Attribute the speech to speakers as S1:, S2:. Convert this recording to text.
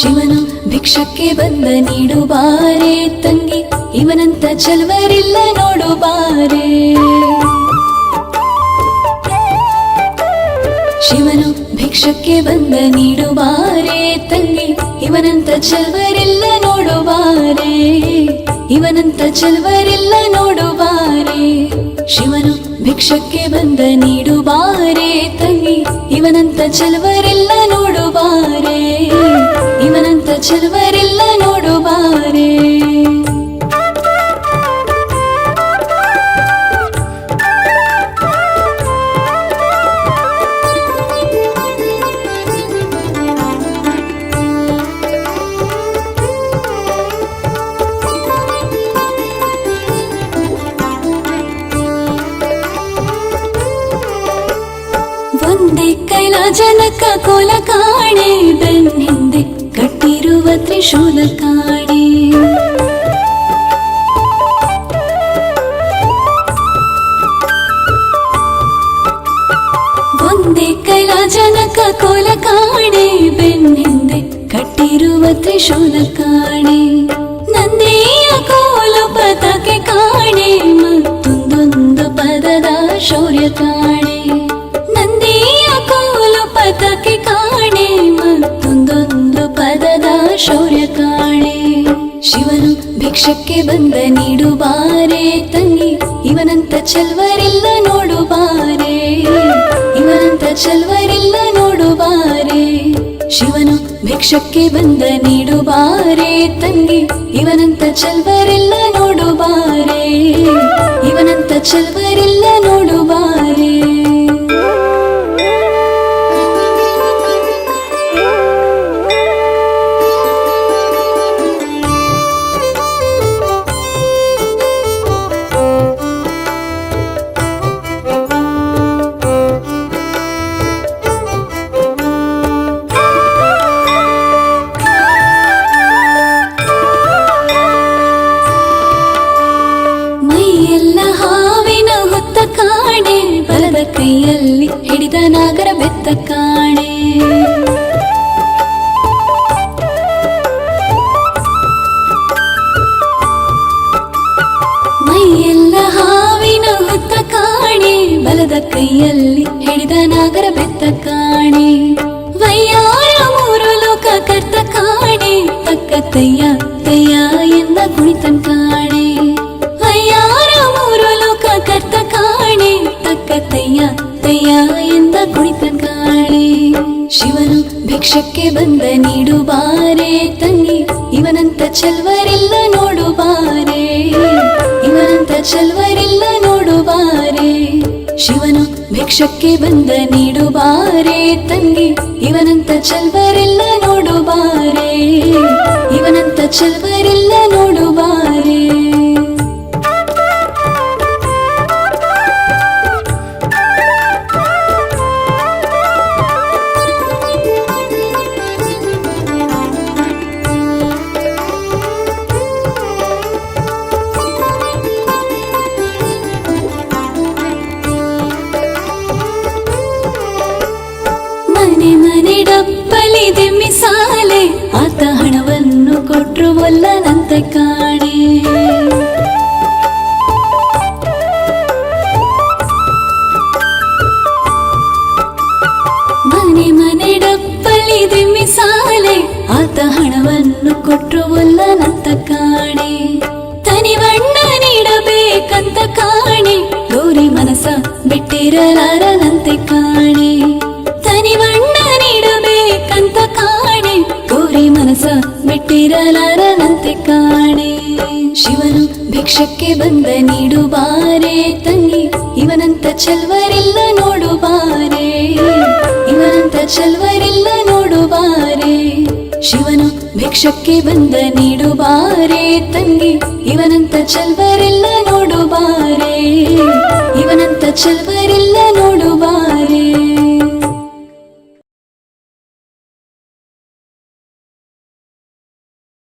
S1: ಶಿವನು ಭಿಕ್ಷಕ್ಕೆ ಬಂದ ನೀಡು ಬಾರೆ ತಂಗಿ, ಇವನಂತ ಚಲವರಿಲ್ಲ ನೋಡು ಬಾರೆ. ಶಿವನು ಭಿಕ್ಷಕ್ಕೆ ಬಂದ ನೀಡು ಬಾರೆ ತಂಗಿ, ಇವನಂತ ಚಲವರಿಲ್ಲ ನೋಡು ಬಾರೆ, ಇವನಂತ ಚಲವರಿಲ್ಲ ನೋಡು ಬಾರೆ. ಶಿವನು ಭಿಕ್ಷಕ್ಕೆ ಬಂದ ನೀಡು ಬಾರೆ ತಂಗಿ, ಇವನಂತ ಚಲವರಿಲ್ಲ ನೋಡು ಬಾರೆ, ಇವನಂತ ಚಲವರಿಲ್ಲ ನೋಡು ಬಾರೆ. ಒಂದೇ ಕೈಲಾಜನಕ ಕೋಲ ಕಾಣೆ, ಬೆನ್ ಹಿಂದೆ ಕಟ್ಟಿರುವ ತ್ರಿಶೂಲ ಕಾಣೆ. ಒಂದೇ ಕೈಲಾಜನಕ ಕೋಲ ಕಾಣೆ, ಬೆನ್ ಹಿಂದೆ ಕಟ್ಟಿರುವ ತ್ರಿಶೂಲ ಕಾಣೆ. ನಂದಿಯ ಕೋಲು ಪದಕ್ಕೆ ಕಾಣೆ, ಮತ್ತೊಂದೊಂದು ಪದದ ಶೌರ್ಯ ಕಾಣೆ. ನಂದಿಯ ಕೋಲು ಪದಕ್ಕೆ ಕಾಣೆ, ಮತ್ತೊಂದೊಂದು ಪದದ ಶೌರ್ಯ ಕಾಣೆ. ಶಿವನು ಭಿಕ್ಷಕ್ಕೆ ಬಂದ ನೀಡು ಬಾರೆ ತಂಗಿ, ಇವನಂತ ಚಲ್ವರಿಲ್ಲ ನೋಡು ಬಾರೆ, ಇವನಂತ ಚಲ್ವರಿಲ್ಲ ನೋಡು ಬಾರೆ. ಶಿವನು ಭಿಕ್ಷಕ್ಕೆ ಬಂದ ನೀಡು ಬಾರೆ ತಂಗಿ, ಇವನಂತ ಚಲ್ವರಿಲ್ಲ ನೋಡು ಬಾರೆ, ಇವನಂತ ಚಲ್ವರಿಲ್ಲ ನೋಡು ಬಾರೆ. ಕಾಣೆ, ಬಲದ ಕೈಯಲ್ಲಿ ಹಿಡಿದ ನಾಗರ ಬೆತ್ತ ಕಾಣೆ. ಮೈಯೆಲ್ಲ ಹಾವಿನ ಹುತ್ತ ಕಾಣೆ, ಬಲದ ಕೈಯಲ್ಲಿ ಹಿಡಿದ ನಾಗರ ಬೆತ್ತ ಕಾಣೆ. ವಯ್ಯಾರ ಮೂರು ಲೋಕ ಕರ್ತ ಕಾಣೆ, ತಕ್ಕ ತಯ್ಯ ತಯ್ಯ ಎಂದ ಕುಣಿತನ್ ಕಾಣೆ. ವಯ್ಯಾರ ಮೂರು ಲೋಕ ಕರ್ತ ಕಾಣೆ, ತಕ್ಕ ತಯ್ಯ ತಯ್ಯ ಎಂದ ಕುಣಿತನ್ ಕಾಣೆ. ಶಿವನು ಭಿಕ್ಷಕ್ಕೆ ಬಂದ ನೀಡು ಬಾರೆ ತಂಗಿ, ಇವನಂತ ಚಲ್ವರಿಲ್ಲ ನೋಡು ಬಾರೆ, ಇವನಂತ ಚಲ್ವರಿಲ್ಲ ನೋಡು ಬಾರೆ. ಶಿವನು ಭಿಕ್ಷಕ್ಕೆ ಬಂದ ನೀಡು ಬಾರೆ ತಂಗಿ, ಇವನಂತ ಚಲ್ವರಿಲ್ಲ ನೋಡು ಬಾರೆ, ಇವನಂತ ಚಲ್ವರಿಲ್ಲ ನೋಡು ಬಾರೆ. ಮನೆ ಮನೆ ಡಪ್ಪಲಿದೆ ಮಿಸಾಲೆ, ಆತ ಹಣವನ್ನು ಕೊಟ್ರು ಒಲ್ಲನಂತೆ ಕಾಣೆ. ಮನೆ ಮನೆ ಡಪ್ಪಲಿದೆ ಮಿಸಾಲೆ, ಆತ ಹಣವನ್ನು ಕೊಟ್ರು ಒಲ್ಲನಂತ ಕಾಣೆ. ತನಿವಣ್ಣ ನೀಡಬೇಕಂತ ಕಾಣೆ, ಗೌರಿ ಮನಸ ಬಿಟ್ಟಿರಲಾರನಂತೆ ಕಾಣೆ. ತನಿವಣ್ಣ ನೀಡಬೇಕಂತ ಕಾಣೆ, ಗೌರಿ ಮನಸ ಬಿಟ್ಟಿರಲಾರನಂತೆ ಕಾಣೆ. ಶಿವನು ಭಿಕ್ಷಕ್ಕೆ ಬಂದ ನೀಡು ಬಾರೆ ತಂಗಿ, ಇವನಂತ ಚಲ್ವರಿಲ್ಲ ನೋಡು ಬಾರೆ, ಇವನಂತ ಚಲ್ವರಿಲ್ಲ ನೋಡು ಬಾರೆ. ಶಿವನು ಭಿಕ್ಷಕ್ಕೆ ಬಂದ ನೀಡು ಬಾರೆ ತಂಗಿ, ಇವನಂತ ಚಲ್ವರಿಲ್ಲ ನೋಡು ಬಾರೆ, ಇವನಂತ ಚಲ್ವ